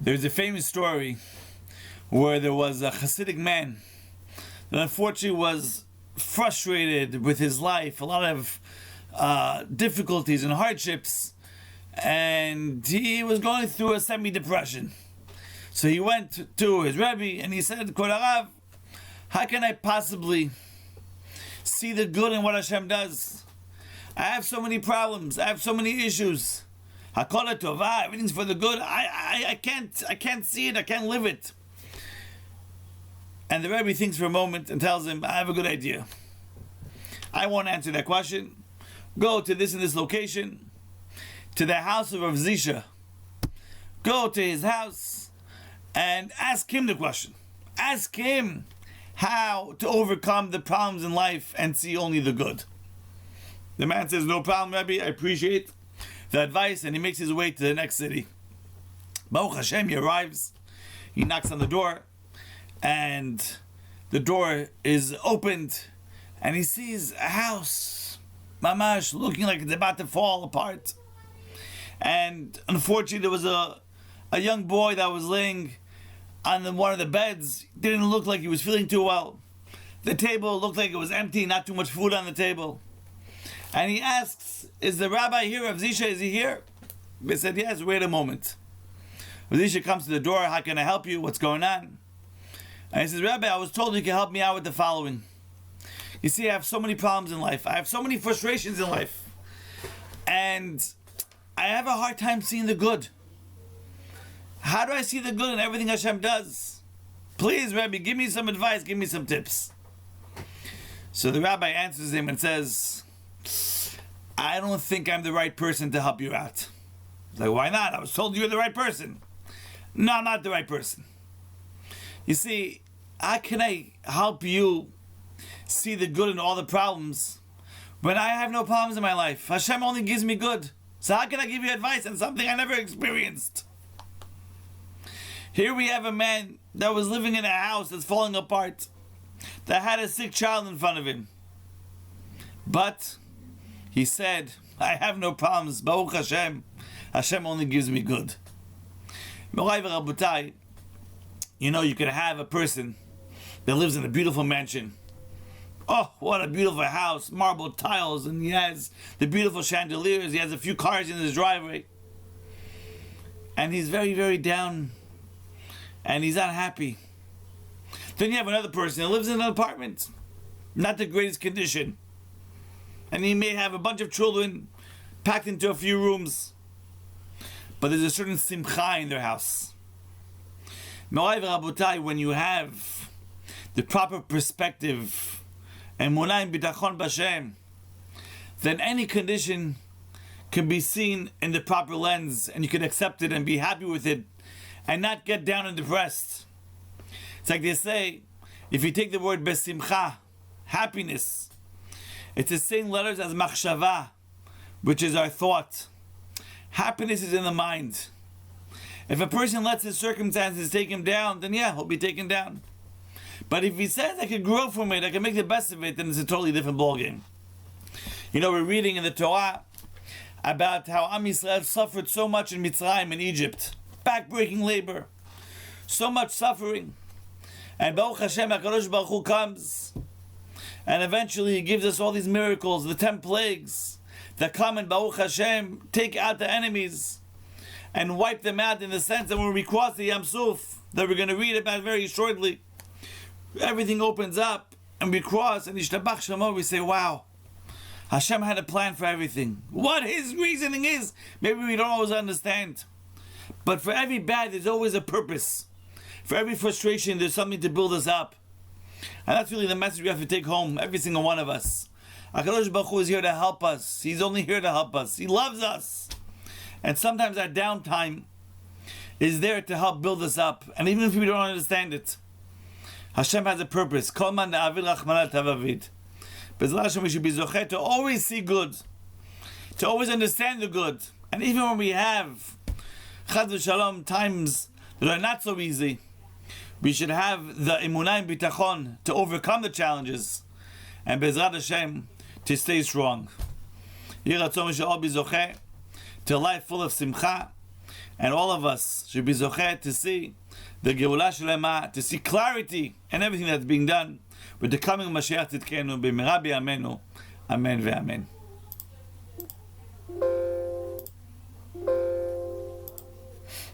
There's a famous story where there was a Hasidic man that unfortunately was frustrated with his life, a lot of difficulties and hardships, and he was going through a semi-depression. So he went to his Rebbe and he said, Kol Harav, how can I possibly see the good in what Hashem does? I have so many problems, I have so many issues. Hakol Tovah, everything's for the good. I can't see it, I can't live it. And the Rebbe thinks for a moment and tells him, I have a good idea. I won't answer that question. Go to this and this location, to the house of Rav Zisha. Go to his house and ask him the question. Ask him how to overcome the problems in life and see only the good. The man says, no problem, Rebbe, I appreciate the advice, and he makes his way to the next city. Baruch Hashem, he arrives, he knocks on the door, and the door is opened, and he sees a house, mamash, looking like it's about to fall apart. And unfortunately, there was a young boy that was laying on one of the beds. Didn't look like he was feeling too well. The table looked like it was empty, not too much food on the table. And he asks, is the rabbi here? Rav Zisha, is he here? They said, yes, wait a moment. Rav Zisha comes to the door, how can I help you? What's going on? And he says, Rabbi, I was told you can help me out with the following. You see, I have so many problems in life. I have so many frustrations in life. And I have a hard time seeing the good. How do I see the good in everything Hashem does? Please, Rabbi, give me some advice, give me some tips. So the rabbi answers him and says, I don't think I'm the right person to help you out. He's like, why not? I was told you're the right person. No, I'm not the right person. You see, how can I help you see the good in all the problems when I have no problems in my life? Hashem only gives me good. So how can I give you advice on something I never experienced? Here we have a man that was living in a house that's falling apart, that had a sick child in front of him. But he said, I have no problems. Baruch Hashem. Hashem only gives me good. Morai v'Rabotai, you know, you could have a person that lives in a beautiful mansion. Oh, what a beautiful house, marble tiles, and he has the beautiful chandeliers, he has a few cars in his driveway. And he's very, very down, and he's unhappy. Then you have another person that lives in an apartment, not the greatest condition. And he may have a bunch of children packed into a few rooms, but there's a certain simcha in their house. Morai v'Rabotai, when you have the proper perspective and munah bitachon b'Hashem, then any condition can be seen in the proper lens, and you can accept it and be happy with it and not get down and depressed. It's like they say, if you take the word besimcha, happiness, it's the same letters as machshava, which is our thought. Happiness is in the mind. If a person lets his circumstances take him down, then yeah, he'll be taken down. But if he says, I can grow from it, I can make the best of it, then it's a totally different ballgame. You know, we're reading in the Torah about how Am Yisrael suffered so much in Mitzrayim, in Egypt. Back-breaking labor. So much suffering. And Baruch Hashem, HaKadosh Baruch Hu comes. And eventually he gives us all these miracles, the 10 plagues that come and Baruch Hashem take out the enemies and wipe them out, in the sense that when we cross the Yam Suf, that we're going to read about very shortly, everything opens up and we cross, and Yishtabach Shemo, we say, wow, Hashem had a plan for everything. What his reasoning is, maybe we don't always understand. But for every bad, there's always a purpose. For every frustration, there's something to build us up. And that's really the message we have to take home, every single one of us. HaKadosh Baruch Hu is here to help us. He's only here to help us. He loves us. And sometimes our downtime is there to help build us up. And even if we don't understand it, Hashem has a purpose. Kol man da'avir rachmana tavavid. B'ezras Hashem, we should be zocheh to always see good, to always understand the good. And even when we have chad v'shalom times that are not so easy, we should have the emunah and bitachon to overcome the challenges, and b'ezras Hashem to stay strong. Yeh ratzon we should all be zocheh to a life full of simcha And all of us should be zochet to see the Geulah Shlema, to see clarity in everything that's being done with the coming of Mashiach Tzidkenu b'mehera b'yameinu. Amen ve'amen.